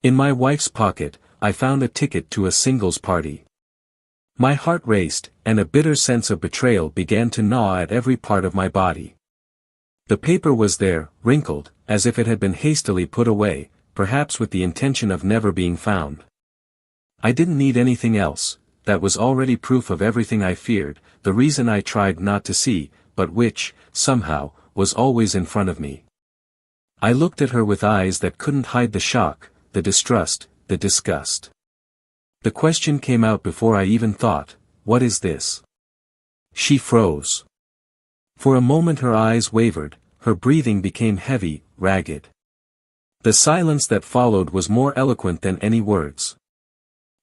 In my wife's pocket, I found a ticket to a singles party. My heart raced, and a bitter sense of betrayal began to gnaw at every part of my body. The paper was there, wrinkled, as if it had been hastily put away, perhaps with the intention of never being found. I didn't need anything else, that was already proof of everything I feared, the reason I tried not to see, but which, somehow, was always in front of me. I looked at her with eyes that couldn't hide the shock, the distrust, the disgust. The question came out before I even thought, "What is this?" She froze. For a moment her eyes wavered, her breathing became heavy, ragged. The silence that followed was more eloquent than any words.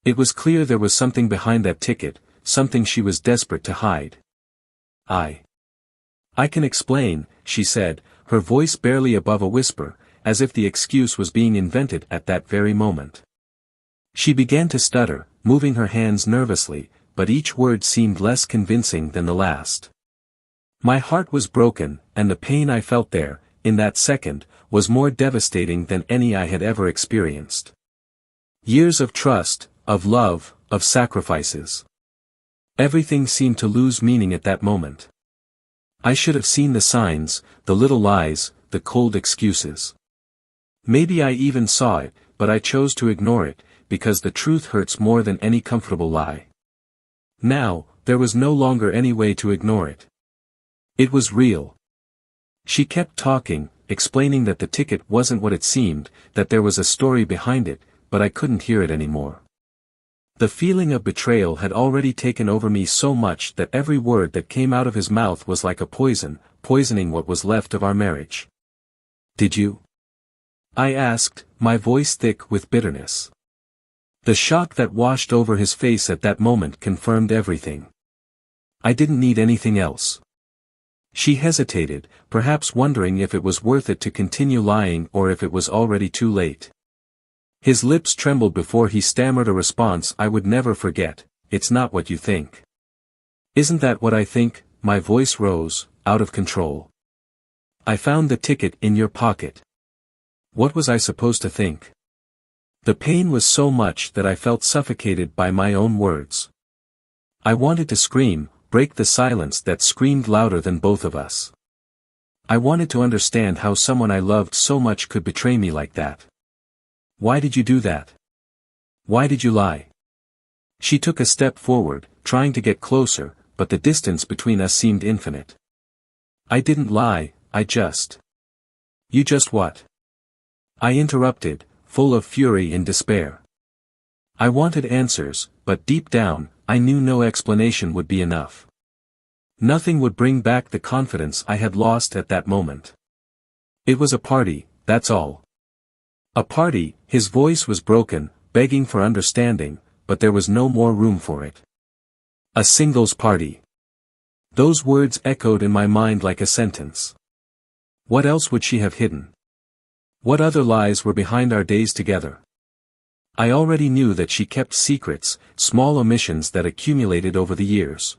It was clear there was something behind that ticket, something she was desperate to hide. I can explain," she said, her voice barely above a whisper, as if the excuse was being invented at that very moment. She began to stutter, moving her hands nervously, but each word seemed less convincing than the last. My heart was broken, and the pain I felt there, in that second, was more devastating than any I had ever experienced. Years of trust, of love, of sacrifices. Everything seemed to lose meaning at that moment. I should have seen the signs, the little lies, the cold excuses. Maybe I even saw it, but I chose to ignore it, because the truth hurts more than any comfortable lie. Now, there was no longer any way to ignore it. It was real. She kept talking, explaining that the ticket wasn't what it seemed, that there was a story behind it, but I couldn't hear it anymore. The feeling of betrayal had already taken over me so much that every word that came out of his mouth was like a poison, poisoning what was left of our marriage. "Did you?" I asked, my voice thick with bitterness. The shock that washed over his face at that moment confirmed everything. I didn't need anything else. She hesitated, perhaps wondering if it was worth it to continue lying or if it was already too late. His lips trembled before he stammered a response I would never forget, "It's not what you think." "Isn't that what I think?" My voice rose, out of control. "I found the ticket in your pocket." What was I supposed to think? The pain was so much that I felt suffocated by my own words. I wanted to scream, break the silence that screamed louder than both of us. I wanted to understand how someone I loved so much could betray me like that. "Why did you do that? Why did you lie?" She took a step forward, trying to get closer, but the distance between us seemed infinite. "I didn't lie, I just..." "You just what?" I interrupted, full of fury and despair. I wanted answers, but deep down, I knew no explanation would be enough. Nothing would bring back the confidence I had lost at that moment. "It was a party, that's all." A party, his voice was broken, begging for understanding, but there was no more room for it. A singles party. Those words echoed in my mind like a sentence. What else would she have hidden? What other lies were behind our days together? I already knew that she kept secrets, small omissions that accumulated over the years.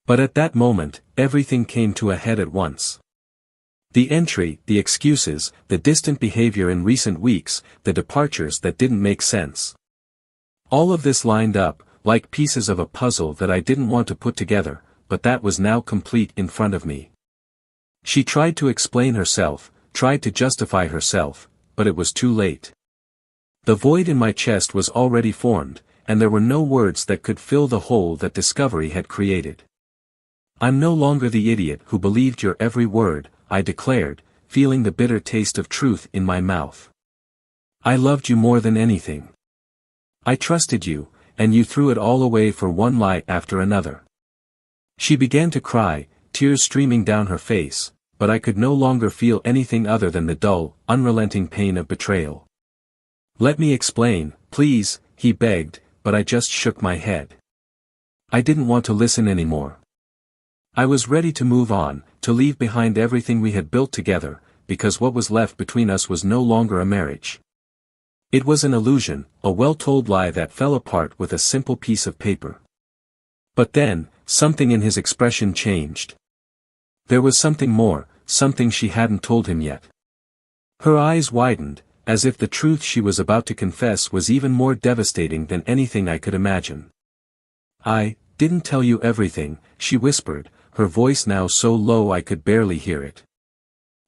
But at that moment, everything came to a head at once. The entry, the excuses, the distant behavior in recent weeks, the departures that didn't make sense. All of this lined up, like pieces of a puzzle that I didn't want to put together, but that was now complete in front of me. She tried to explain herself, tried to justify herself, but it was too late. The void in my chest was already formed, and there were no words that could fill the hole that discovery had created. "I'm no longer the idiot who believed your every word," I declared, feeling the bitter taste of truth in my mouth. "I loved you more than anything. I trusted you, and you threw it all away for one lie after another." She began to cry, tears streaming down her face, but I could no longer feel anything other than the dull, unrelenting pain of betrayal. "Let me explain, please," he begged, but I just shook my head. I didn't want to listen anymore. I was ready to move on, to leave behind everything we had built together, because what was left between us was no longer a marriage. It was an illusion, a well-told lie that fell apart with a simple piece of paper. But then, something in his expression changed. There was something more, something she hadn't told him yet. Her eyes widened, as if the truth she was about to confess was even more devastating than anything I could imagine. "I didn't tell you everything," she whispered, her voice now so low I could barely hear it.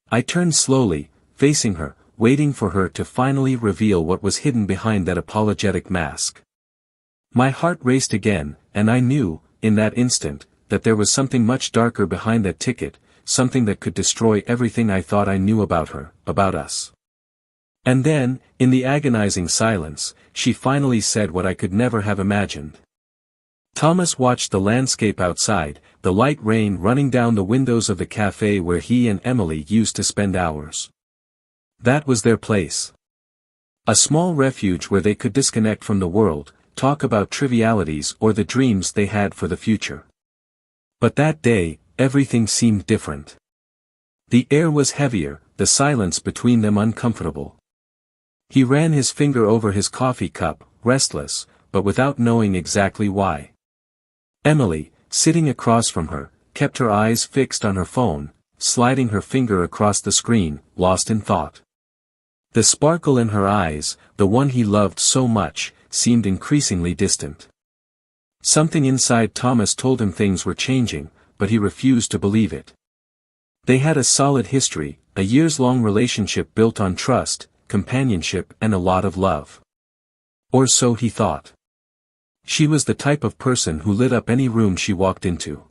I turned slowly, facing her, waiting for her to finally reveal what was hidden behind that apologetic mask. My heart raced again, and I knew, in that instant, that there was something much darker behind that ticket, something that could destroy everything I thought I knew about her, about us. And then, in the agonizing silence, she finally said what I could never have imagined. Thomas watched the landscape outside, the light rain running down the windows of the cafe where he and Emily used to spend hours. That was their place. A small refuge where they could disconnect from the world, talk about trivialities or the dreams they had for the future. But that day, everything seemed different. The air was heavier, the silence between them uncomfortable. He ran his finger over his coffee cup, restless, but without knowing exactly why. Emily, sitting across from her, kept her eyes fixed on her phone, sliding her finger across the screen, lost in thought. The sparkle in her eyes, the one he loved so much, seemed increasingly distant. Something inside Thomas told him things were changing, but he refused to believe it. They had a solid history, a years-long relationship built on trust, companionship and a lot of love. Or so he thought. She was the type of person who lit up any room she walked into.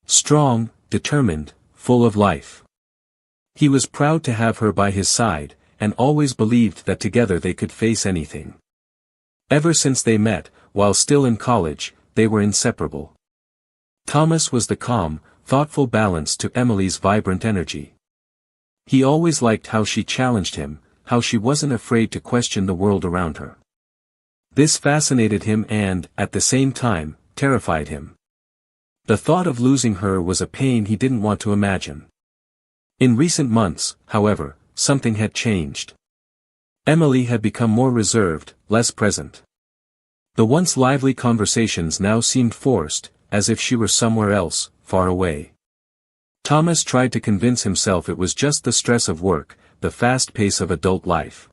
Strong, determined, full of life. He was proud to have her by his side, and always believed that together they could face anything. Ever since they met, while still in college, they were inseparable. Thomas was the calm, thoughtful balance to Emily's vibrant energy. He always liked how she challenged him, how she wasn't afraid to question the world around her. This fascinated him and, at the same time, terrified him. The thought of losing her was a pain he didn't want to imagine. In recent months, however, something had changed. Emily had become more reserved, less present. The once lively conversations now seemed forced, as if she were somewhere else, far away. Thomas tried to convince himself it was just the stress of work, the fast pace of adult life.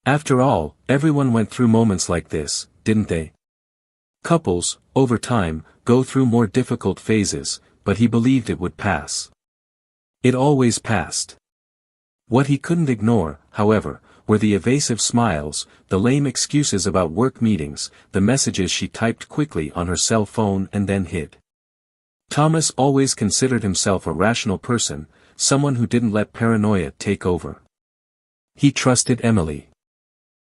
After all, everyone went through moments like this, didn't they? Couples, over time, go through more difficult phases, but he believed it would pass. It always passed. What he couldn't ignore, however, were the evasive smiles, the lame excuses about work meetings, the messages she typed quickly on her cell phone and then hid. Thomas always considered himself a rational person, someone who didn't let paranoia take over. He trusted Emily.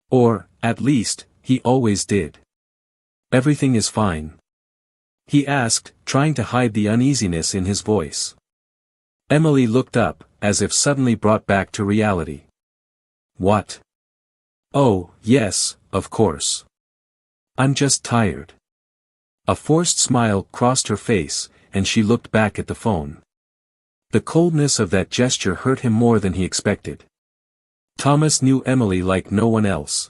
Or, at least, he always did. "Everything is fine?" he asked, trying to hide the uneasiness in his voice. Emily looked up, as if suddenly brought back to reality. "What?" "Oh, yes, of course. I'm just tired." A forced smile crossed her face, and she looked back at the phone. The coldness of that gesture hurt him more than he expected. Thomas knew Emily like no one else.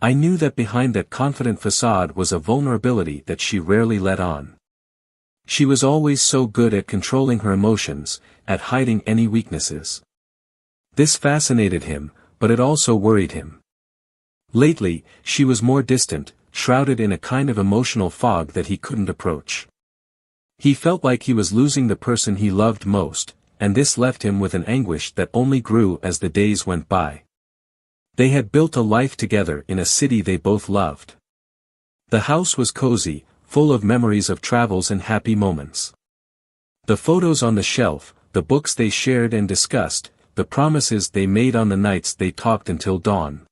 I knew that behind that confident facade was a vulnerability that she rarely let on. She was always so good at controlling her emotions, at hiding any weaknesses. This fascinated him, but it also worried him. Lately, she was more distant, shrouded in a kind of emotional fog that he couldn't approach. He felt like he was losing the person he loved most, and this left him with an anguish that only grew as the days went by. They had built a life together in a city they both loved. The house was cozy, full of memories of travels and happy moments. The photos on the shelf, the books they shared and discussed, the promises they made on the nights they talked until dawn.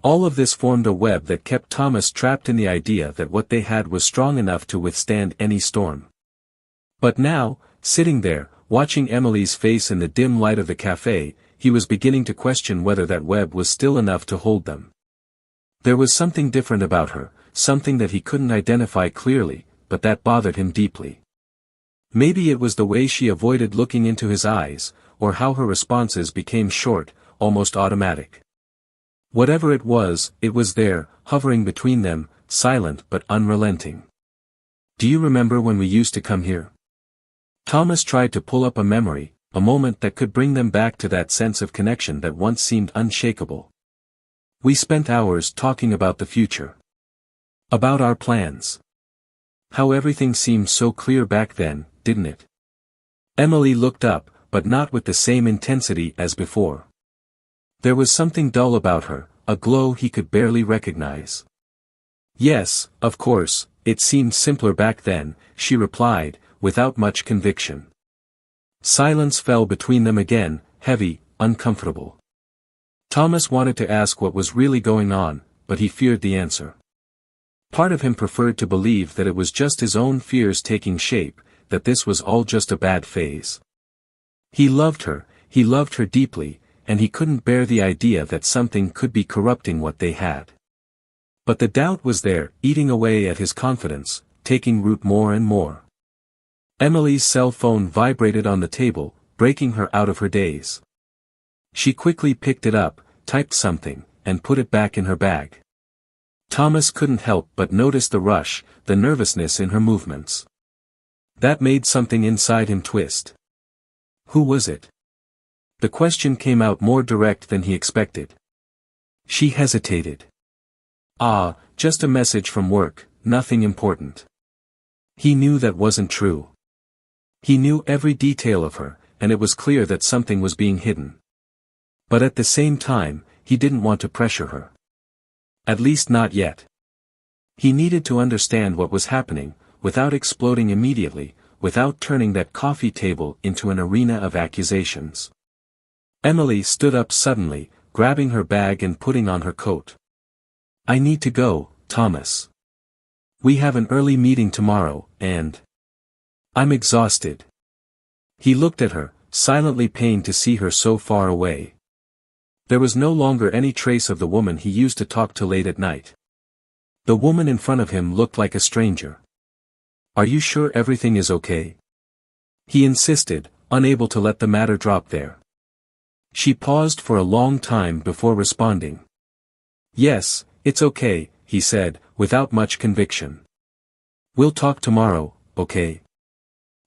All of this formed a web that kept Thomas trapped in the idea that what they had was strong enough to withstand any storm. But now, sitting there, watching Emily's face in the dim light of the cafe, he was beginning to question whether that web was still enough to hold them. There was something different about her, something that he couldn't identify clearly, but that bothered him deeply. Maybe it was the way she avoided looking into his eyes, or how her responses became short, almost automatic. Whatever it was there, hovering between them, silent but unrelenting. "Do you remember when we used to come here?" Thomas tried to pull up a memory, a moment that could bring them back to that sense of connection that once seemed unshakable. We spent hours talking about the future. About our plans. How everything seemed so clear back then, didn't it? Emily looked up, but not with the same intensity as before. There was something dull about her, a glow he could barely recognize. Yes, of course, it seemed simpler back then, she replied, without much conviction. Silence fell between them again, heavy, uncomfortable. Thomas wanted to ask what was really going on, but he feared the answer. Part of him preferred to believe that it was just his own fears taking shape, that this was all just a bad phase. He loved her deeply, and he couldn't bear the idea that something could be corrupting what they had. But the doubt was there, eating away at his confidence, taking root more and more. Emily's cell phone vibrated on the table, breaking her out of her daze. She quickly picked it up, typed something, and put it back in her bag. Thomas couldn't help but notice the rush, the nervousness in her movements. That made something inside him twist. Who was it? The question came out more direct than he expected. She hesitated. Just a message from work, nothing important. He knew that wasn't true. He knew every detail of her, and it was clear that something was being hidden. But at the same time, he didn't want to pressure her. At least not yet. He needed to understand what was happening, without exploding immediately, without turning that coffee table into an arena of accusations. Emily stood up suddenly, grabbing her bag and putting on her coat. I need to go, Thomas. We have an early meeting tomorrow, and I'm exhausted. He looked at her, silently pained to see her so far away. There was no longer any trace of the woman he used to talk to late at night. The woman in front of him looked like a stranger. Are you sure everything is okay? He insisted, unable to let the matter drop there. She paused for a long time before responding. Yes, it's okay, he said, without much conviction. We'll talk tomorrow, okay?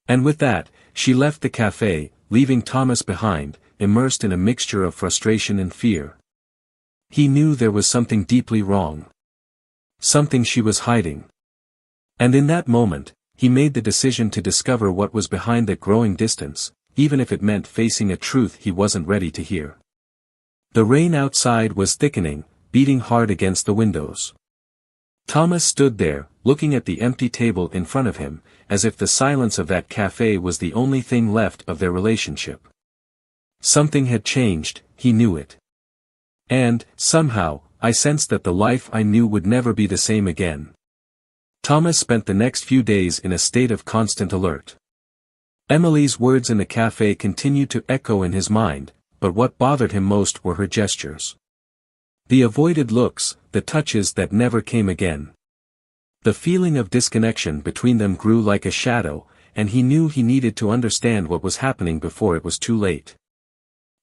And with that, she left the cafe, leaving Thomas behind, immersed in a mixture of frustration and fear. He knew there was something deeply wrong. Something she was hiding. And in that moment, he made the decision to discover what was behind that growing distance, even if it meant facing a truth he wasn't ready to hear. The rain outside was thickening, beating hard against the windows. Thomas stood there, looking at the empty table in front of him, as if the silence of that cafe was the only thing left of their relationship. Something had changed, he knew it. And, somehow, I sensed that the life I knew would never be the same again. Thomas spent the next few days in a state of constant alert. Emily's words in the cafe continued to echo in his mind, but what bothered him most were her gestures. The avoided looks, the touches that never came again. The feeling of disconnection between them grew like a shadow, and he knew he needed to understand what was happening before it was too late.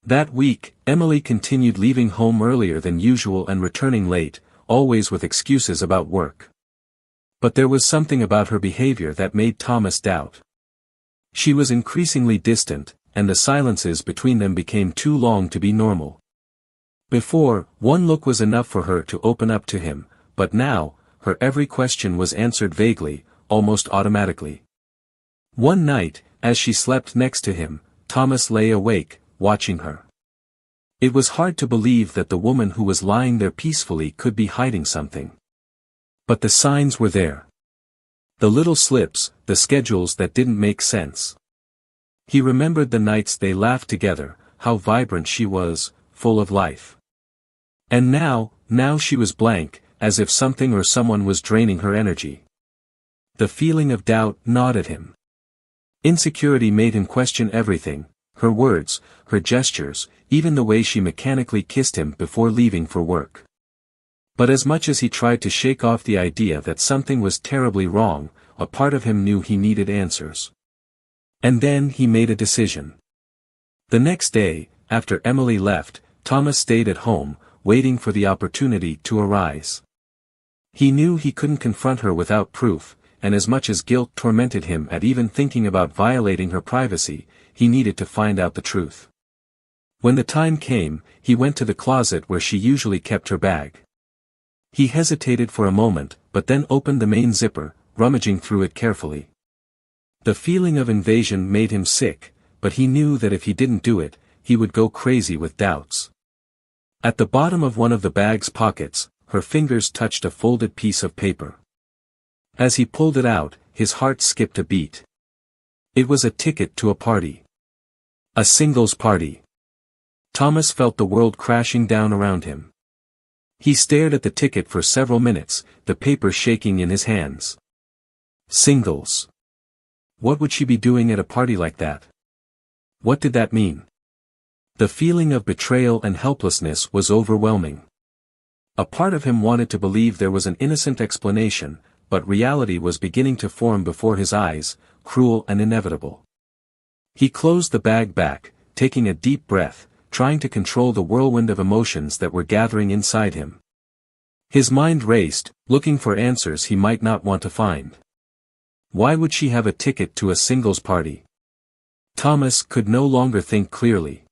That week, Emily continued leaving home earlier than usual and returning late, always with excuses about work. But there was something about her behavior that made Thomas doubt. She was increasingly distant, and the silences between them became too long to be normal. Before, one look was enough for her to open up to him, but now, her every question was answered vaguely, almost automatically. One night, as she slept next to him, Thomas lay awake, watching her. It was hard to believe that the woman who was lying there peacefully could be hiding something. But the signs were there. The little slips, the schedules that didn't make sense. He remembered the nights they laughed together, how vibrant she was, full of life. And now she was blank, as if something or someone was draining her energy. The feeling of doubt gnawed at him. Insecurity made him question everything, her words, her gestures, even the way she mechanically kissed him before leaving for work. But as much as he tried to shake off the idea that something was terribly wrong, a part of him knew he needed answers. And then he made a decision. The next day, after Emily left, Thomas stayed at home, waiting for the opportunity to arise. He knew he couldn't confront her without proof, and as much as guilt tormented him at even thinking about violating her privacy, he needed to find out the truth. When the time came, he went to the closet where she usually kept her bag. He hesitated for a moment, but then opened the main zipper, rummaging through it carefully. The feeling of invasion made him sick, but he knew that if he didn't do it, he would go crazy with doubts. At the bottom of one of the bag's pockets, her fingers touched a folded piece of paper. As he pulled it out, his heart skipped a beat. It was a ticket to a party. A singles party. Thomas felt the world crashing down around him. He stared at the ticket for several minutes, the paper shaking in his hands. Singles. What would she be doing at a party like that? What did that mean? The feeling of betrayal and helplessness was overwhelming. A part of him wanted to believe there was an innocent explanation, but reality was beginning to form before his eyes, cruel and inevitable. He closed the bag back, taking a deep breath, trying to control the whirlwind of emotions that were gathering inside him. His mind raced, looking for answers he might not want to find. Why would she have a ticket to a singles party? Thomas could no longer think clearly.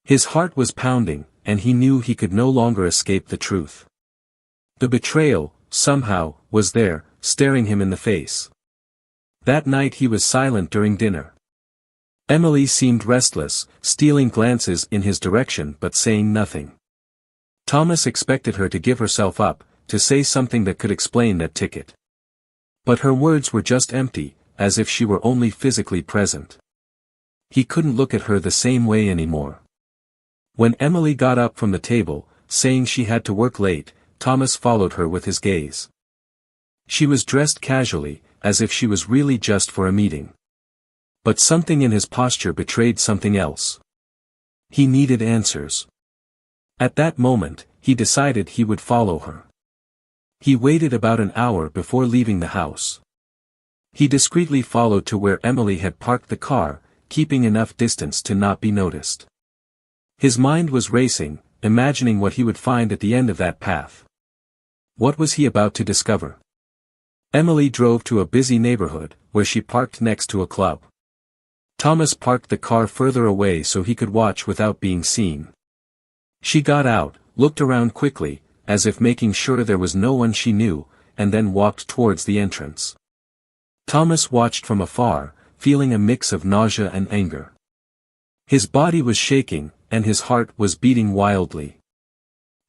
His heart was pounding, and he knew he could no longer escape the truth. The betrayal, somehow, was there, staring him in the face. That night he was silent during dinner. Emily seemed restless, stealing glances in his direction but saying nothing. Thomas expected her to give herself up, to say something that could explain that ticket. But her words were just empty, as if she were only physically present. He couldn't look at her the same way anymore. When Emily got up from the table, saying she had to work late, Thomas followed her with his gaze. She was dressed casually, as if she was really just for a meeting. But something in his posture betrayed something else. He needed answers. At that moment, he decided he would follow her. He waited about an hour before leaving the house. He discreetly followed to where Emily had parked the car, keeping enough distance to not be noticed. His mind was racing, imagining what he would find at the end of that path. What was he about to discover? Emily drove to a busy neighborhood, where she parked next to a club. Thomas parked the car further away so he could watch without being seen. She got out, looked around quickly, as if making sure there was no one she knew, and then walked towards the entrance. Thomas watched from afar, feeling a mix of nausea and anger. His body was shaking, and his heart was beating wildly.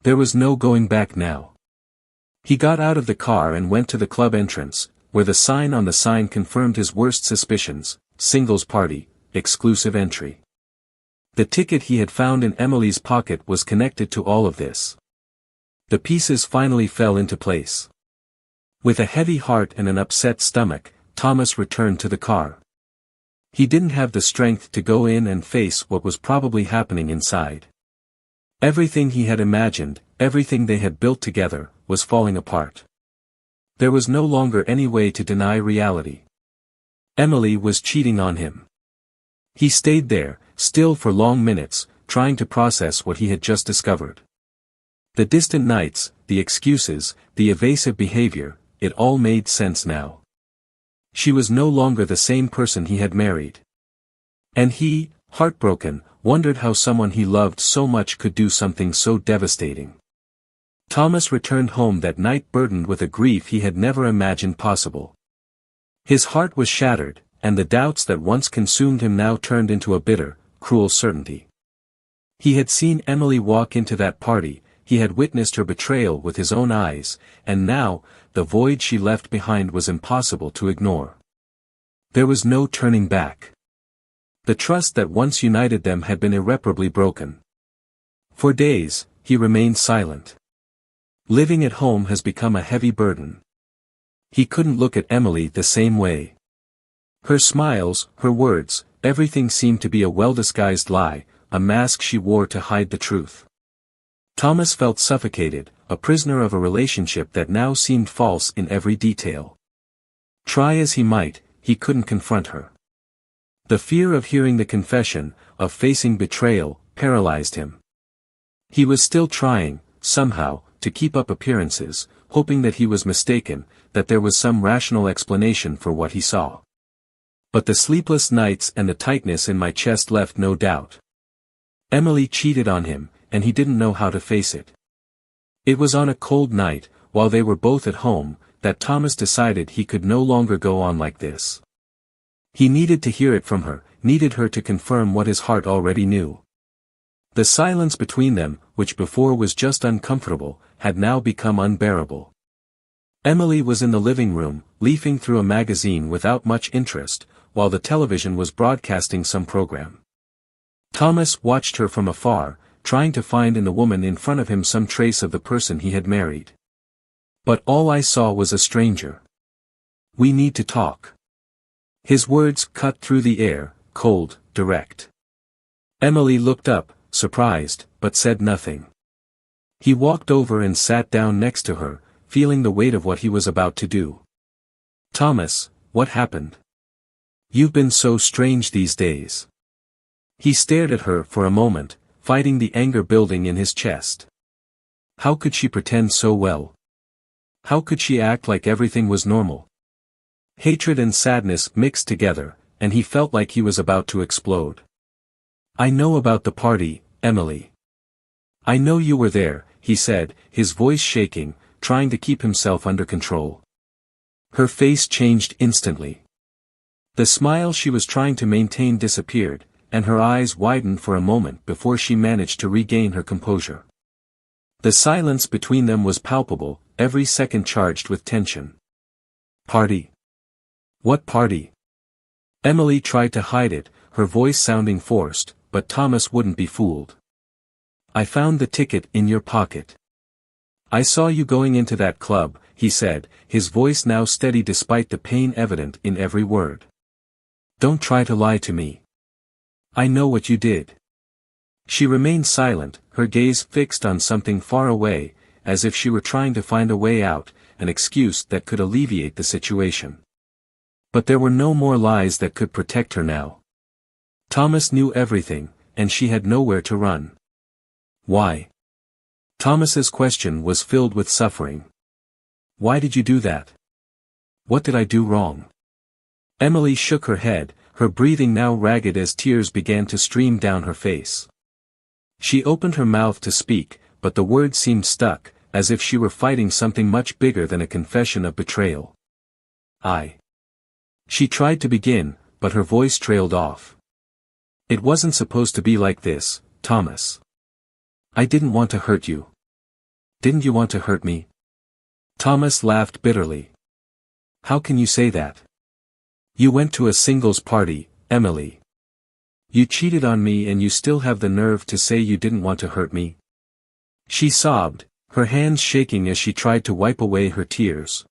There was no going back now. He got out of the car and went to the club entrance, where the sign on the sign confirmed his worst suspicions: singles party, exclusive entry. The ticket he had found in Emily's pocket was connected to all of this. The pieces finally fell into place. With a heavy heart and an upset stomach, Thomas returned to the car. He didn't have the strength to go in and face what was probably happening inside. Everything he had imagined, everything they had built together, was falling apart. There was no longer any way to deny reality. Emily was cheating on him. He stayed there, still for long minutes, trying to process what he had just discovered. The distant nights, the excuses, the evasive behavior, it all made sense now. She was no longer the same person he had married. And he, heartbroken, wondered how someone he loved so much could do something so devastating. Thomas returned home that night burdened with a grief he had never imagined possible. His heart was shattered, and the doubts that once consumed him now turned into a bitter, cruel certainty. He had seen Emily walk into that party, he had witnessed her betrayal with his own eyes, and now, the void she left behind was impossible to ignore. There was no turning back. The trust that once united them had been irreparably broken. For days, he remained silent. Living at home has become a heavy burden. He couldn't look at Emily the same way. Her smiles, her words, everything seemed to be a well-disguised lie, a mask she wore to hide the truth. Thomas felt suffocated, a prisoner of a relationship that now seemed false in every detail. Try as he might, he couldn't confront her. The fear of hearing the confession, of facing betrayal, paralyzed him. He was still trying, somehow, to keep up appearances, hoping that he was mistaken, that there was some rational explanation for what he saw. But the sleepless nights and the tightness in my chest left no doubt. Emily cheated on him, and he didn't know how to face it. It was on a cold night, while they were both at home, that Thomas decided he could no longer go on like this. He needed to hear it from her, needed her to confirm what his heart already knew. The silence between them, which before was just uncomfortable, had now become unbearable. Emily was in the living room, leafing through a magazine without much interest, while the television was broadcasting some program. Thomas watched her from afar, trying to find in the woman in front of him some trace of the person he had married. But all I saw was a stranger. "We need to talk." His words cut through the air, cold, direct. Emily looked up, surprised, but said nothing. He walked over and sat down next to her, feeling the weight of what he was about to do. "Thomas, what happened? You've been so strange these days." He stared at her for a moment, fighting the anger building in his chest. How could she pretend so well? How could she act like everything was normal? Hatred and sadness mixed together, and he felt like he was about to explode. "I know about the party, Emily. I know you were there," he said, his voice shaking, trying to keep himself under control. Her face changed instantly. The smile she was trying to maintain disappeared, and her eyes widened for a moment before she managed to regain her composure. The silence between them was palpable, every second charged with tension. "Party? What party?" Emily tried to hide it, her voice sounding forced, but Thomas wouldn't be fooled. "I found the ticket in your pocket. I saw you going into that club," he said, his voice now steady despite the pain evident in every word. "Don't try to lie to me. I know what you did." She remained silent, her gaze fixed on something far away, as if she were trying to find a way out, an excuse that could alleviate the situation. But there were no more lies that could protect her now. Thomas knew everything, and she had nowhere to run. "Why?" Thomas's question was filled with suffering. "Why did you do that? What did I do wrong?" Emily shook her head, her breathing now ragged as tears began to stream down her face. She opened her mouth to speak, but the words seemed stuck, as if she were fighting something much bigger than a confession of betrayal. She tried to begin, but her voice trailed off. "It wasn't supposed to be like this, Thomas. I didn't want to hurt you. Didn't you want to hurt me?" Thomas laughed bitterly. "How can you say that? You went to a singles party, Emily. You cheated on me and you still have the nerve to say you didn't want to hurt me?" She sobbed, her hands shaking as she tried to wipe away her tears.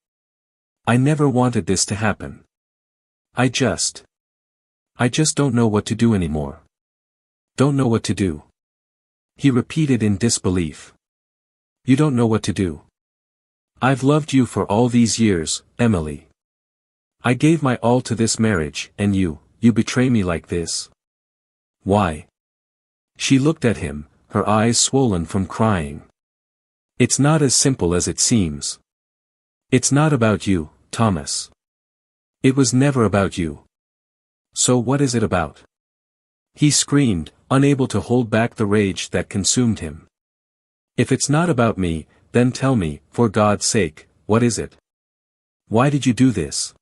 "I never wanted this to happen. I just don't know what to do anymore. Don't know what to do." He repeated in disbelief. "You don't know what to do? I've loved you for all these years, Emily. I gave my all to this marriage, and you betray me like this? Why?" She looked at him, her eyes swollen from crying. "It's not as simple as it seems. It's not about you, Thomas. It was never about you. So what is it about?" He screamed, unable to hold back the rage that consumed him. "If it's not about me, then tell me, for God's sake, what is it? Why did you do this?"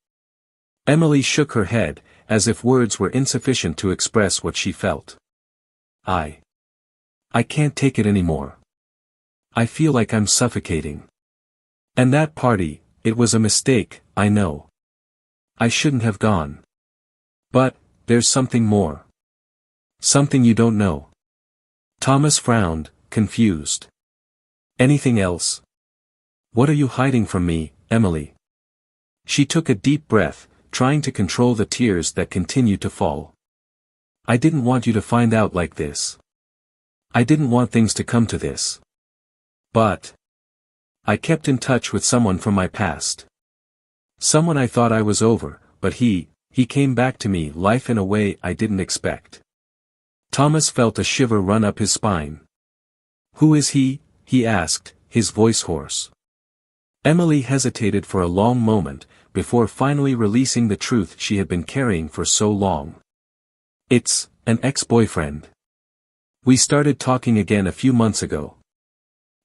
Emily shook her head, as if words were insufficient to express what she felt. I can't take it anymore. I feel like I'm suffocating. And that party, it was a mistake, I know. I shouldn't have gone. But, there's something more. Something you don't know." Thomas frowned, confused. "Anything else? What are you hiding from me, Emily?" She took a deep breath, trying to control the tears that continued to fall. "I didn't want you to find out like this. I didn't want things to come to this. But I kept in touch with someone from my past. Someone I thought I was over, but he came back to me life in a way I didn't expect." Thomas felt a shiver run up his spine. "Who is he?" he asked, his voice hoarse. Emily hesitated for a long moment, before finally releasing the truth she had been carrying for so long. It's an ex-boyfriend. We started talking again a few months ago.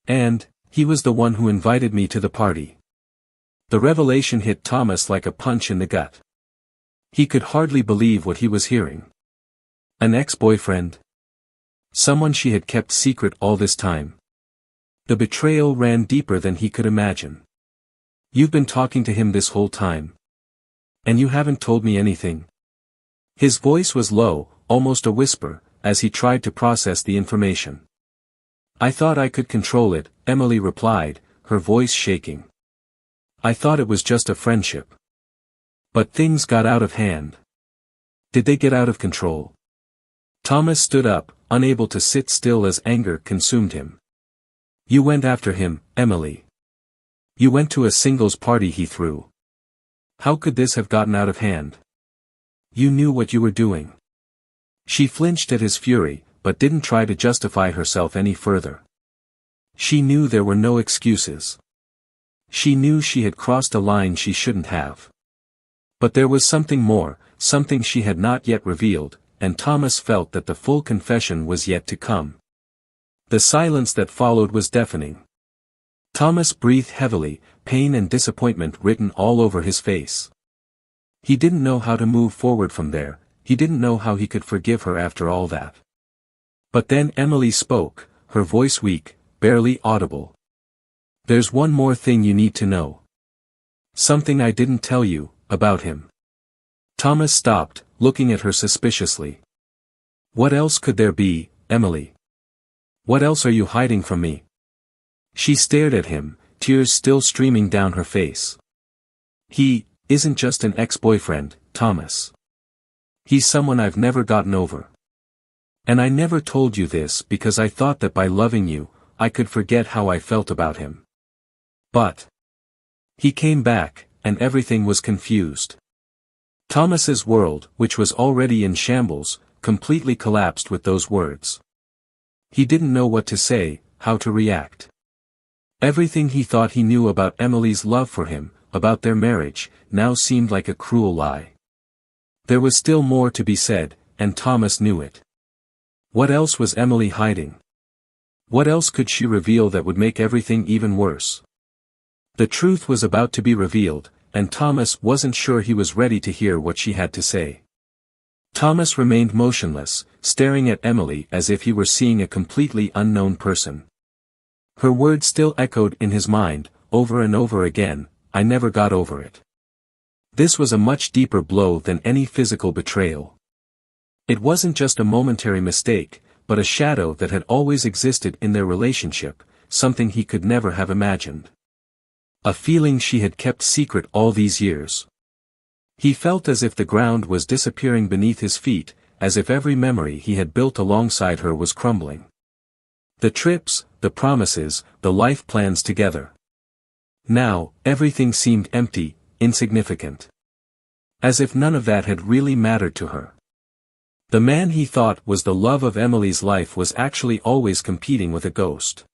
And he was the one who invited me to the party. The revelation hit Thomas like a punch in the gut. He could hardly believe what he was hearing. An ex-boyfriend? Someone she had kept secret all this time. The betrayal ran deeper than he could imagine. You've been talking to him this whole time. And you haven't told me anything. His voice was low, almost a whisper, as he tried to process the information. I thought I could control it, Emily replied, her voice shaking. I thought it was just a friendship. But things got out of hand. Did they get out of control? Thomas stood up, unable to sit still as anger consumed him. You went after him, Emily. You went to a singles party he threw. How could this have gotten out of hand? You knew what you were doing. She flinched at his fury, but didn't try to justify herself any further. She knew there were no excuses. She knew she had crossed a line she shouldn't have. But there was something more, something she had not yet revealed, and Thomas felt that the full confession was yet to come. The silence that followed was deafening. Thomas breathed heavily, pain and disappointment written all over his face. He didn't know how to move forward from there, he didn't know how he could forgive her after all that. But then Emily spoke, her voice weak, barely audible. There's one more thing you need to know. Something I didn't tell you, about him. Thomas stopped, looking at her suspiciously. What else could there be, Emily? What else are you hiding from me? She stared at him, tears still streaming down her face. He isn't just an ex-boyfriend, Thomas. He's someone I've never gotten over. And I never told you this because I thought that by loving you, I could forget how I felt about him. But he came back, and everything was confused. Thomas's world, which was already in shambles, completely collapsed with those words. He didn't know what to say, how to react. Everything he thought he knew about Emily's love for him, about their marriage, now seemed like a cruel lie. There was still more to be said, and Thomas knew it. What else was Emily hiding? What else could she reveal that would make everything even worse? The truth was about to be revealed, and Thomas wasn't sure he was ready to hear what she had to say. Thomas remained motionless, staring at Emily as if he were seeing a completely unknown person. Her words still echoed in his mind, over and over again, I never got over it. This was a much deeper blow than any physical betrayal. It wasn't just a momentary mistake, but a shadow that had always existed in their relationship, something he could never have imagined. A feeling she had kept secret all these years. He felt as if the ground was disappearing beneath his feet, as if every memory he had built alongside her was crumbling. The trips, the promises, the life plans together. Now, everything seemed empty, insignificant. As if none of that had really mattered to her. The man he thought was the love of Emily's life was actually always competing with a ghost.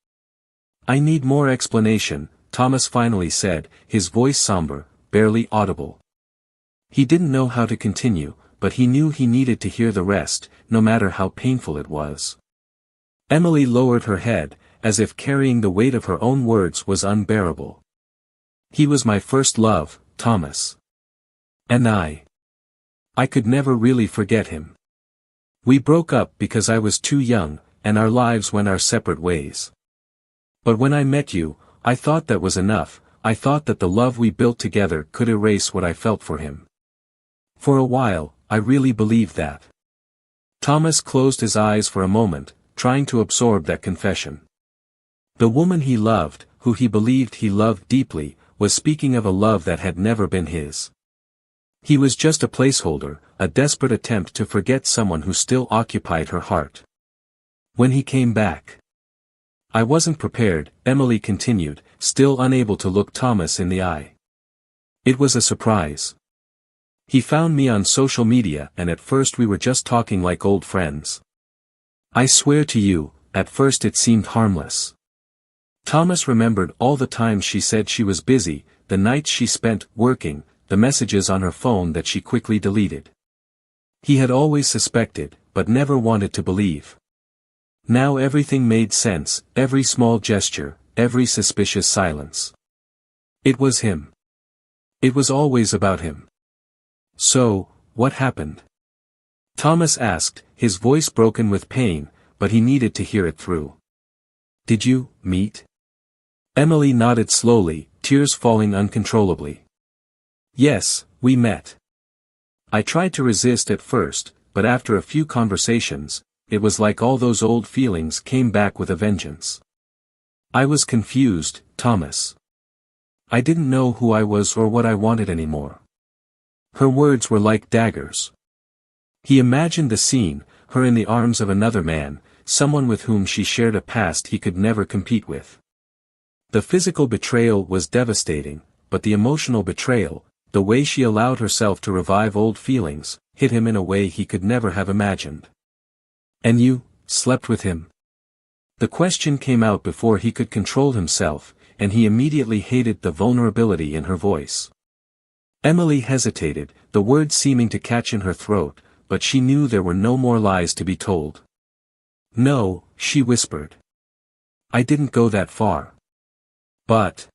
I need more explanation, Thomas finally said, his voice somber, barely audible. He didn't know how to continue, but he knew he needed to hear the rest, no matter how painful it was. Emily lowered her head, as if carrying the weight of her own words was unbearable. He was my first love, Thomas. And I could never really forget him. We broke up because I was too young, and our lives went our separate ways. But when I met you, I thought that was enough, I thought that the love we built together could erase what I felt for him. For a while, I really believed that. Thomas closed his eyes for a moment, trying to absorb that confession. The woman he loved, who he believed he loved deeply, was speaking of a love that had never been his. He was just a placeholder, a desperate attempt to forget someone who still occupied her heart. When he came back. I wasn't prepared, Emily continued, still unable to look Thomas in the eye. It was a surprise. He found me on social media and at first we were just talking like old friends. I swear to you, at first it seemed harmless. Thomas remembered all the times she said she was busy, the nights she spent working, the messages on her phone that she quickly deleted. He had always suspected, but never wanted to believe. Now everything made sense, every small gesture, every suspicious silence. It was him. It was always about him. So, what happened? Thomas asked, his voice broken with pain, but he needed to hear it through. Did you meet? Emily nodded slowly, tears falling uncontrollably. Yes, we met. I tried to resist at first, but after a few conversations, it was like all those old feelings came back with a vengeance. I was confused, Thomas. I didn't know who I was or what I wanted anymore. Her words were like daggers. He imagined the scene, her in the arms of another man, someone with whom she shared a past he could never compete with. The physical betrayal was devastating, but the emotional betrayal, the way she allowed herself to revive old feelings, hit him in a way he could never have imagined. And you, slept with him? The question came out before he could control himself, and he immediately hated the vulnerability in her voice. Emily hesitated, the words seeming to catch in her throat, but she knew there were no more lies to be told. No, she whispered. I didn't go that far. But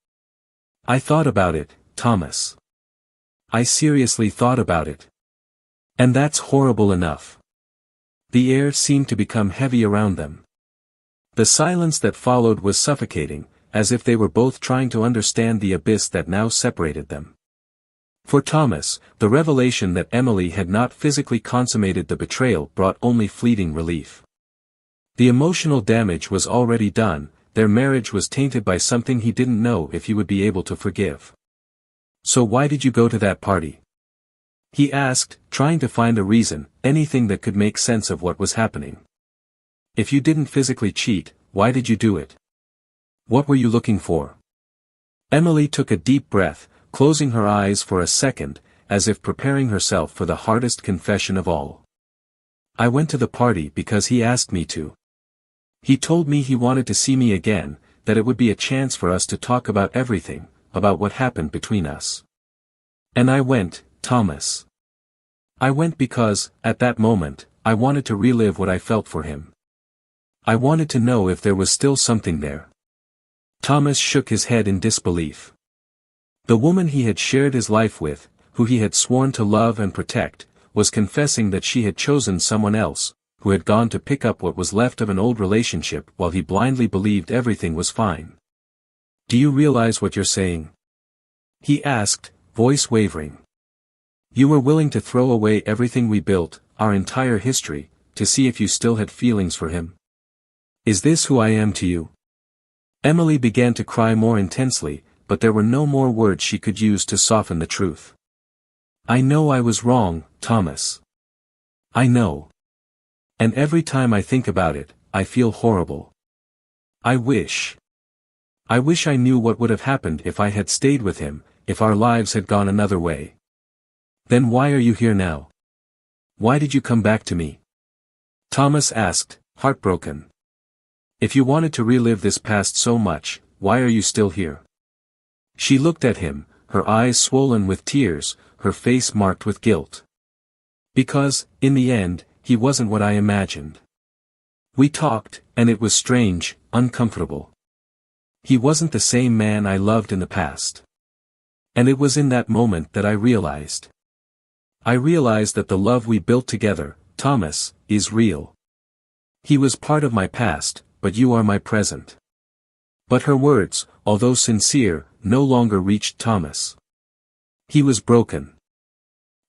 I thought about it, Thomas. I seriously thought about it. And that's horrible enough. The air seemed to become heavy around them. The silence that followed was suffocating, as if they were both trying to understand the abyss that now separated them. For Thomas, the revelation that Emily had not physically consummated the betrayal brought only fleeting relief. The emotional damage was already done, their marriage was tainted by something he didn't know if he would be able to forgive. So why did you go to that party? He asked, trying to find a reason, anything that could make sense of what was happening. If you didn't physically cheat, why did you do it? What were you looking for? Emily took a deep breath, closing her eyes for a second, as if preparing herself for the hardest confession of all. I went to the party because he asked me to. He told me he wanted to see me again, that it would be a chance for us to talk about everything, about what happened between us. And I went, Thomas. I went because, at that moment, I wanted to relive what I felt for him. I wanted to know if there was still something there. Thomas shook his head in disbelief. The woman he had shared his life with, who he had sworn to love and protect, was confessing that she had chosen someone else, who had gone to pick up what was left of an old relationship while he blindly believed everything was fine. Do you realize what you're saying? He asked, voice wavering. You were willing to throw away everything we built, our entire history, to see if you still had feelings for him? Is this who I am to you? Emily began to cry more intensely, but there were no more words she could use to soften the truth. I know I was wrong, Thomas. I know. And every time I think about it, I feel horrible. I wish I knew what would have happened if I had stayed with him, if our lives had gone another way. Then why are you here now? Why did you come back to me? Thomas asked, heartbroken. If you wanted to relive this past so much, why are you still here? She looked at him, her eyes swollen with tears, her face marked with guilt. Because, in the end, he wasn't what I imagined. We talked, and it was strange, uncomfortable. He wasn't the same man I loved in the past. And it was in that moment that I realized. I realized that the love we built together, Thomas, is real. He was part of my past, but you are my present. But her words, although sincere, no longer reached Thomas. He was broken.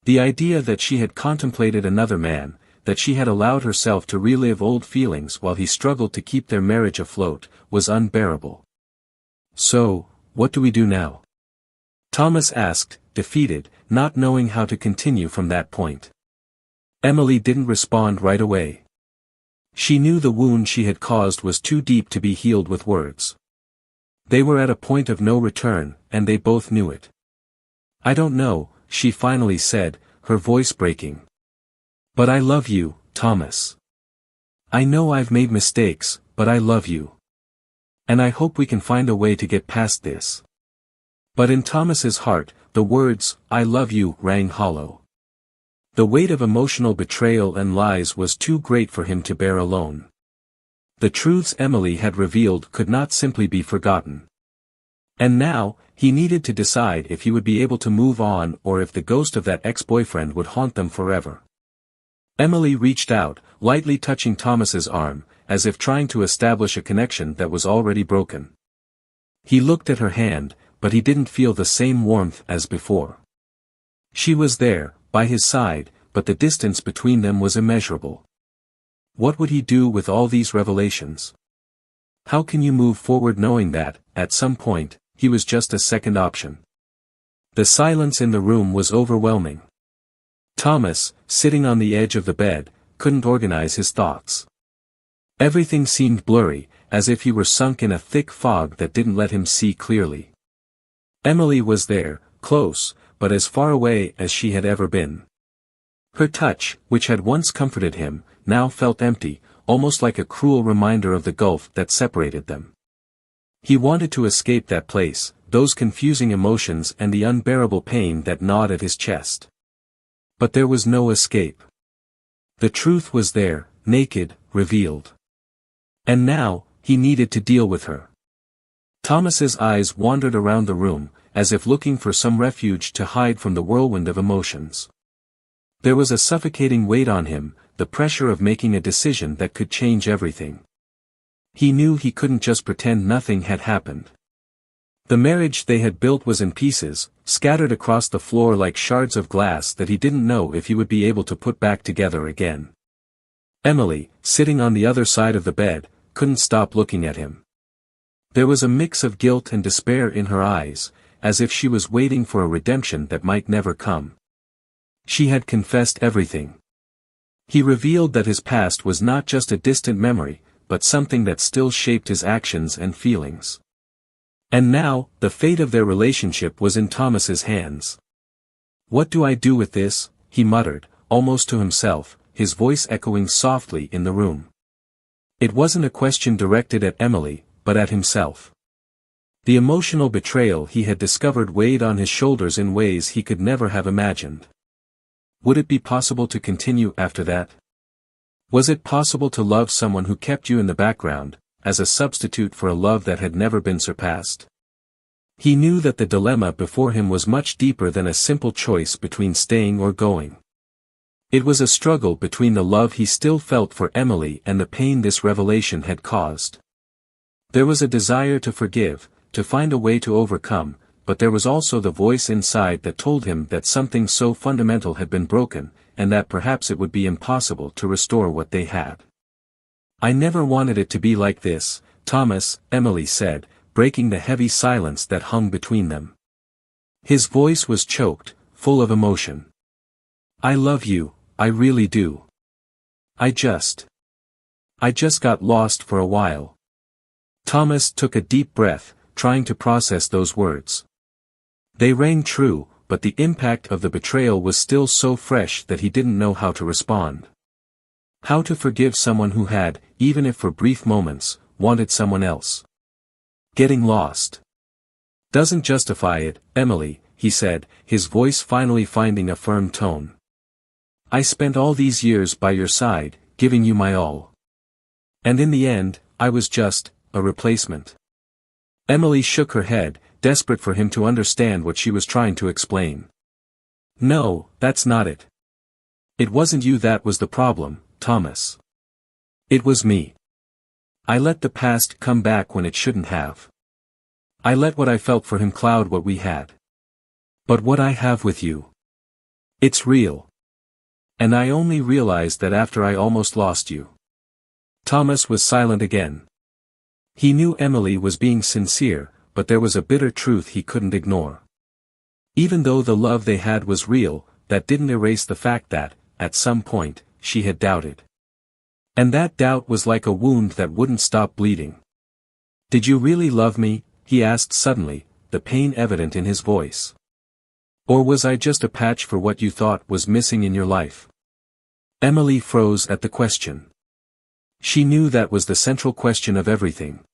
The idea that she had contemplated another man, that she had allowed herself to relive old feelings while he struggled to keep their marriage afloat, was unbearable. So, what do we do now? Thomas asked, defeated, not knowing how to continue from that point. Emily didn't respond right away. She knew the wound she had caused was too deep to be healed with words. They were at a point of no return, and they both knew it. I don't know, she finally said, her voice breaking. But I love you, Thomas. I know I've made mistakes, but I love you. And I hope we can find a way to get past this. But in Thomas's heart, the words, "I love you," rang hollow. The weight of emotional betrayal and lies was too great for him to bear alone. The truths Emily had revealed could not simply be forgotten. And now, he needed to decide if he would be able to move on or if the ghost of that ex-boyfriend would haunt them forever. Emily reached out, lightly touching Thomas's arm, as if trying to establish a connection that was already broken. He looked at her hand, but he didn't feel the same warmth as before. She was there, by his side, but the distance between them was immeasurable. What would he do with all these revelations? How can you move forward knowing that, at some point, he was just a second option? The silence in the room was overwhelming. Thomas, sitting on the edge of the bed, couldn't organize his thoughts. Everything seemed blurry, as if he were sunk in a thick fog that didn't let him see clearly. Emily was there, close, but as far away as she had ever been. Her touch, which had once comforted him, now felt empty, almost like a cruel reminder of the gulf that separated them. He wanted to escape that place, those confusing emotions and the unbearable pain that gnawed at his chest. But there was no escape. The truth was there, naked, revealed. And now, he needed to deal with her. Thomas's eyes wandered around the room, as if looking for some refuge to hide from the whirlwind of emotions. There was a suffocating weight on him, the pressure of making a decision that could change everything. He knew he couldn't just pretend nothing had happened. The marriage they had built was in pieces, scattered across the floor like shards of glass that he didn't know if he would be able to put back together again. Emily, sitting on the other side of the bed, couldn't stop looking at him. There was a mix of guilt and despair in her eyes, as if she was waiting for a redemption that might never come. She had confessed everything. He revealed that his past was not just a distant memory, but something that still shaped his actions and feelings. And now, the fate of their relationship was in Thomas's hands. "What do I do with this?" he muttered, almost to himself, his voice echoing softly in the room. It wasn't a question directed at Emily, but at himself. The emotional betrayal he had discovered weighed on his shoulders in ways he could never have imagined. Would it be possible to continue after that? Was it possible to love someone who kept you in the background, as a substitute for a love that had never been surpassed? He knew that the dilemma before him was much deeper than a simple choice between staying or going. It was a struggle between the love he still felt for Emily and the pain this revelation had caused. There was a desire to forgive, to find a way to overcome, but there was also the voice inside that told him that something so fundamental had been broken, and that perhaps it would be impossible to restore what they had. "I never wanted it to be like this, Thomas," Emily said, breaking the heavy silence that hung between them. His voice was choked, full of emotion. "I love you, I really do. I just got lost for a while." Thomas took a deep breath, trying to process those words. They rang true, but the impact of the betrayal was still so fresh that he didn't know how to respond. How to forgive someone who had, even if for brief moments, wanted someone else. Getting lost doesn't justify it, Emily, he said, his voice finally finding a firm tone. "I spent all these years by your side, giving you my all. And in the end, I was just a replacement." Emily shook her head, desperate for him to understand what she was trying to explain. "No, that's not it. It wasn't you that was the problem, Thomas. It was me. I let the past come back when it shouldn't have. I let what I felt for him cloud what we had. But what I have with you, it's real. And I only realized that after I almost lost you." Thomas was silent again. He knew Emily was being sincere, but there was a bitter truth he couldn't ignore. Even though the love they had was real, that didn't erase the fact that, at some point, she had doubted. And that doubt was like a wound that wouldn't stop bleeding. "Did you really love me?" he asked suddenly, the pain evident in his voice. "Or was I just a patch for what you thought was missing in your life?" Emily froze at the question. She knew that was the central question of everything.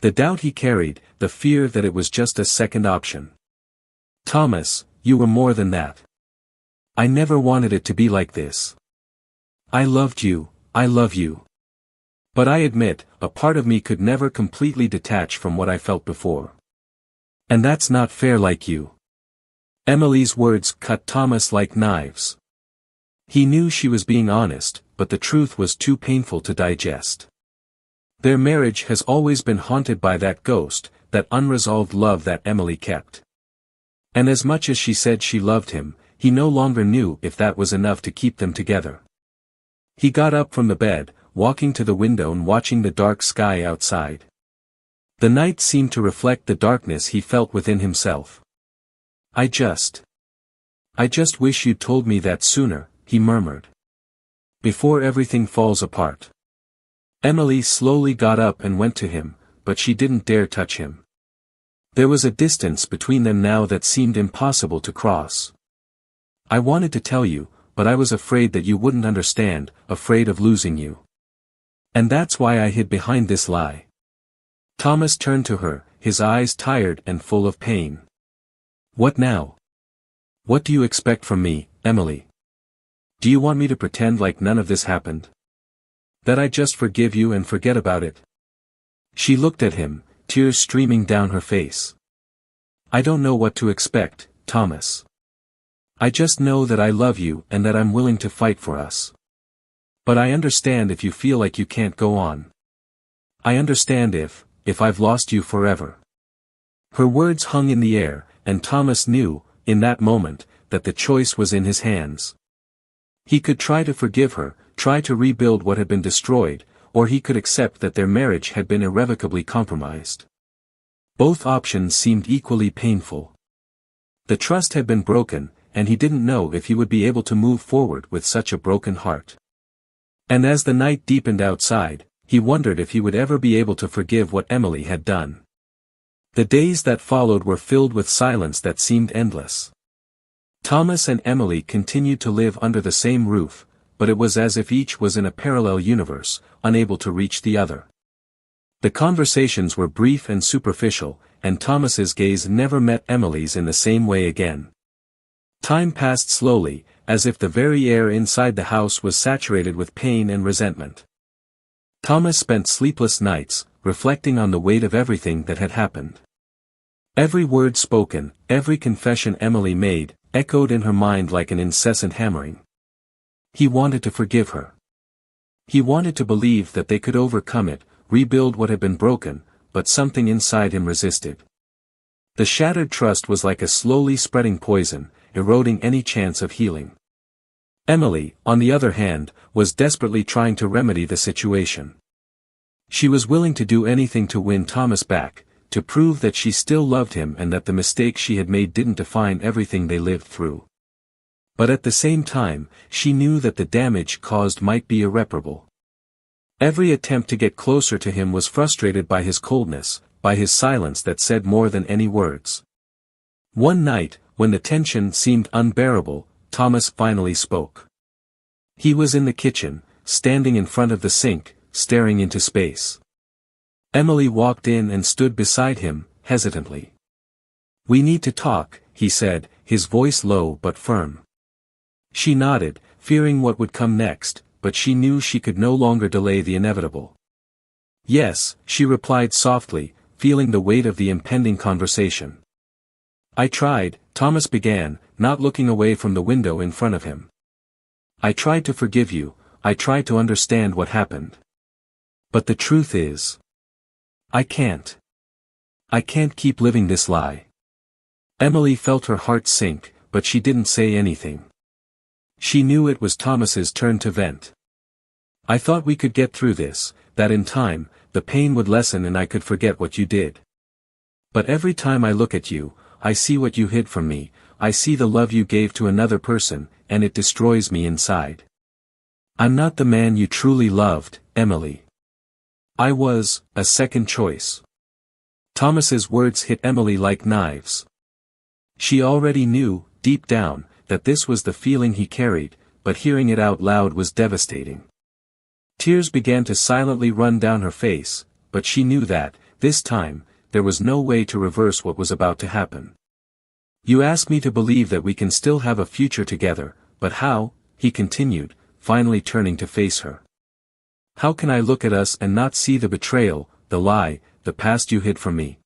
The doubt he carried, the fear that it was just a second option. Thomas, you were more than that. I never wanted it to be like this. I loved you, I love you. But I admit, a part of me could never completely detach from what I felt before. And that's not fair like you. Emily's words cut Thomas like knives. He knew she was being honest, but the truth was too painful to digest. Their marriage has always been haunted by that ghost, that unresolved love that Emily kept. And as much as she said she loved him, he no longer knew if that was enough to keep them together. He got up from the bed, walking to the window and watching the dark sky outside. The night seemed to reflect the darkness he felt within himself. I just wish you'd told me that sooner, he murmured. Before everything falls apart. Emily slowly got up and went to him, but she didn't dare touch him. There was a distance between them now that seemed impossible to cross. I wanted to tell you, but I was afraid that you wouldn't understand, afraid of losing you. And that's why I hid behind this lie. Thomas turned to her, his eyes tired and full of pain. What now? What do you expect from me, Emily? Do you want me to pretend like none of this happened? That I just forgive you and forget about it? She looked at him, tears streaming down her face. I don't know what to expect, Thomas. I just know that I love you and that I'm willing to fight for us. But I understand if you feel like you can't go on. I understand if I've lost you forever. Her words hung in the air, and Thomas knew, in that moment, that the choice was in his hands. He could try to forgive her, try to rebuild what had been destroyed, or he could accept that their marriage had been irrevocably compromised. Both options seemed equally painful. The trust had been broken, and he didn't know if he would be able to move forward with such a broken heart. And as the night deepened outside, he wondered if he would ever be able to forgive what Emily had done. The days that followed were filled with silence that seemed endless. Thomas and Emily continued to live under the same roof, but it was as if each was in a parallel universe, unable to reach the other. The conversations were brief and superficial, and Thomas's gaze never met Emily's in the same way again. Time passed slowly, as if the very air inside the house was saturated with pain and resentment. Thomas spent sleepless nights, reflecting on the weight of everything that had happened. Every word spoken, every confession Emily made, echoed in her mind like an incessant hammering. He wanted to forgive her. He wanted to believe that they could overcome it, rebuild what had been broken, but something inside him resisted. The shattered trust was like a slowly spreading poison, eroding any chance of healing. Emily, on the other hand, was desperately trying to remedy the situation. She was willing to do anything to win Thomas back, to prove that she still loved him and that the mistakes she had made didn't define everything they lived through. But at the same time, she knew that the damage caused might be irreparable. Every attempt to get closer to him was frustrated by his coldness, by his silence that said more than any words. One night, when the tension seemed unbearable, Thomas finally spoke. He was in the kitchen, standing in front of the sink, staring into space. Emily walked in and stood beside him, hesitantly. "We need to talk," he said, his voice low but firm. She nodded, fearing what would come next, but she knew she could no longer delay the inevitable. "Yes," she replied softly, feeling the weight of the impending conversation. "I tried," Thomas began, not looking away from the window in front of him. "I tried to forgive you, I tried to understand what happened. But the truth is, I can't. I can't keep living this lie." Emily felt her heart sink, but she didn't say anything. She knew it was Thomas's turn to vent. "I thought we could get through this, that in time, the pain would lessen and I could forget what you did. But every time I look at you, I see what you hid from me, I see the love you gave to another person, and it destroys me inside. I'm not the man you truly loved, Emily. I was a second choice." Thomas's words hit Emily like knives. She already knew, deep down, that this was the feeling he carried, but hearing it out loud was devastating. Tears began to silently run down her face, but she knew that, this time, there was no way to reverse what was about to happen. You ask me to believe that we can still have a future together, but how? He continued, finally turning to face her. How can I look at us and not see the betrayal, the lie, the past you hid from me?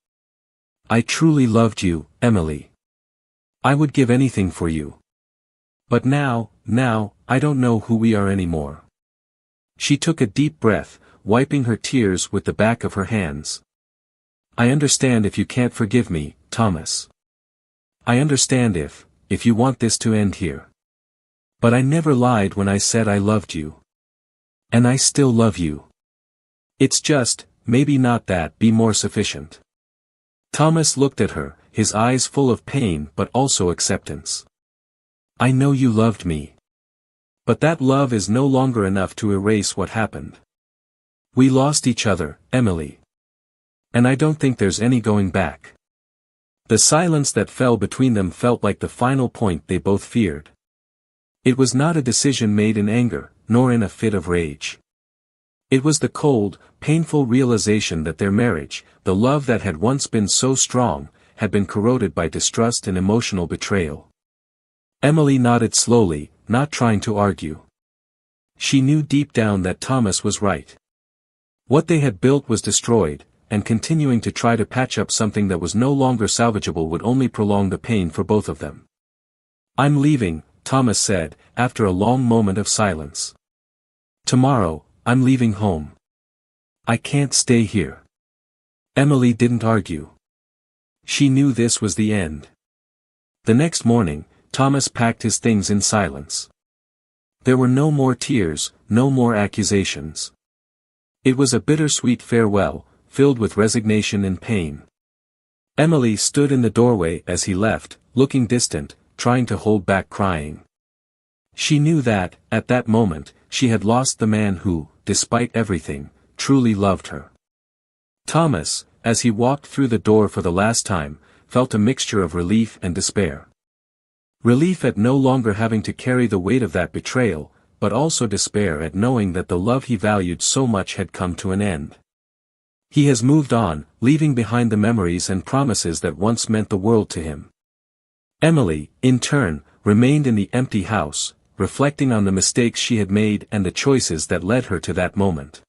I truly loved you, Emily. I would give anything for you. But now, I don't know who we are anymore. She took a deep breath, wiping her tears with the back of her hands. I understand if you can't forgive me, Thomas. I understand if you want this to end here. But I never lied when I said I loved you. And I still love you. It's just, maybe not that be more sufficient. Thomas looked at her, his eyes full of pain but also acceptance. I know you loved me. But that love is no longer enough to erase what happened. We lost each other, Emily. And I don't think there's any going back. The silence that fell between them felt like the final point they both feared. It was not a decision made in anger, nor in a fit of rage. It was the cold, painful realization that their marriage, the love that had once been so strong, had been corroded by distrust and emotional betrayal. Emily nodded slowly, not trying to argue. She knew deep down that Thomas was right. What they had built was destroyed, and continuing to try to patch up something that was no longer salvageable would only prolong the pain for both of them. I'm leaving, Thomas said, after a long moment of silence. Tomorrow, I'm leaving home. I can't stay here. Emily didn't argue. She knew this was the end. The next morning, Thomas packed his things in silence. There were no more tears, no more accusations. It was a bittersweet farewell, filled with resignation and pain. Emily stood in the doorway as he left, looking distant, trying to hold back crying. She knew that, at that moment, she had lost the man who, despite everything, truly loved her. Thomas, as he walked through the door for the last time, felt a mixture of relief and despair. Relief at no longer having to carry the weight of that betrayal, but also despair at knowing that the love he valued so much had come to an end. He has moved on, leaving behind the memories and promises that once meant the world to him. Emily, in turn, remained in the empty house, reflecting on the mistakes she had made and the choices that led her to that moment.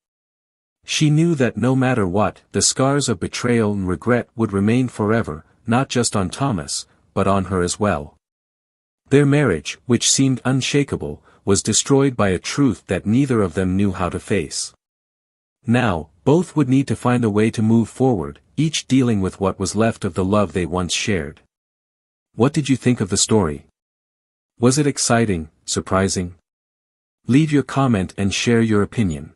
She knew that no matter what, the scars of betrayal and regret would remain forever, not just on Thomas, but on her as well. Their marriage, which seemed unshakable, was destroyed by a truth that neither of them knew how to face. Now, both would need to find a way to move forward, each dealing with what was left of the love they once shared. What did you think of the story? Was it exciting, surprising? Leave your comment and share your opinion.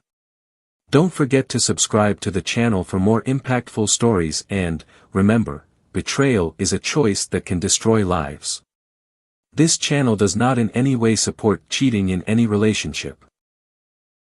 Don't forget to subscribe to the channel for more impactful stories and, remember, betrayal is a choice that can destroy lives. This channel does not in any way support cheating in any relationship.